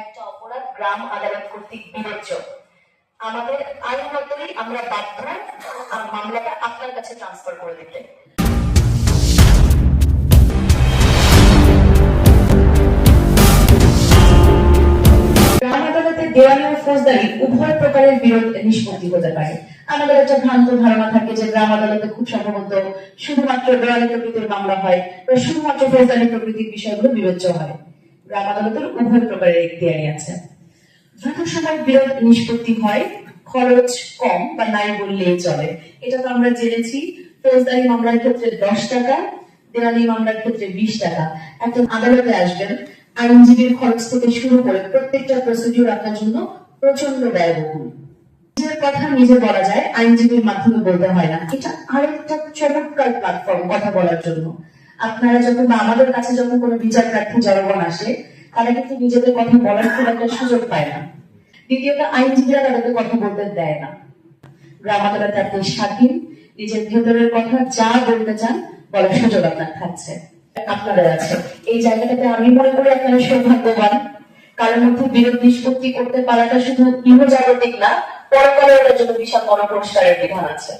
একটা অপরাধ গ্রাম আদালত কর্তৃক বিবেচ্য। আমাদের আইনগতই আমরা বাধ্য মামলাটা আপনার কাছে ট্রান্সফার করে দিতে। গ্রাম আদালতে দেওয়ানি ও ফৌজদারি উভয় প্রকারের বিরোধ নিষ্পত্তি হতে পারে। আমাদের একটা ভ্রান্ত ধারণা থাকে যে গ্রাম আদালতে খুব সম্ভবত শুধুমাত্র দেওয়ানি প্রকৃতির মামলা হয় বা শুধুমাত্র ফৌজদারি প্রকৃতির বিষয়গুলো বিবেচ্য হয়। গ্রাম আদালতের উভয় প্রকারের এখতিয়ারই আছে। দ্রুত সময় বিরোধ নিষ্পত্তি হয়, খরচ কম বা নাই বললেই চলে। এটা তো আমরা জেনেছি। ফৌজদারি মামলার ক্ষেত্রে 10 টাকা, দেওয়ানি মামলার ক্ষেত্রে 20 টাকা। একজন আদালতে আসবেন, আইনজীবীর খরচ থেকে শুরু করে প্রত্যেকটা প্রসিডিউর আপনার জন্য প্রচন্ড ব্যয়বহুল। নিজের কথা নিজে বলা যায়, আইনজীবীর মাধ্যমে বলতে হয় না। এটা আরেকটা চমৎকার প্ল্যাটফর্ম কথা বলার জন্য। আপনারা যখন বা আমাদের কাছে যখন কোনো বিচার প্রার্থী জনগণ আসে, তারা কিন্তু নিজেদের কথা বলার খুব একটা সুযোগ পায় না। দ্বিতীয়ত, আইনজীবীরা তাদেরকে কথা বলতে দেয় না। গ্রাম আদালতে আপনি স্বাধীন, নিজের ভেতরের কথা যা বলতে চান বলার সুযোগ আপনার থাকছে, আপনাদের আছে। এই জায়গাটাতে আমি মনে করি আপনারা সৌভাগ্যবান। কারোর মধ্যে বিরোধ নিষ্পত্তি করতে পারাটা শুধু ইহজাগতিক না, পরকালের জন্য বিশাল বড় পুরস্কারের বিধান আছে।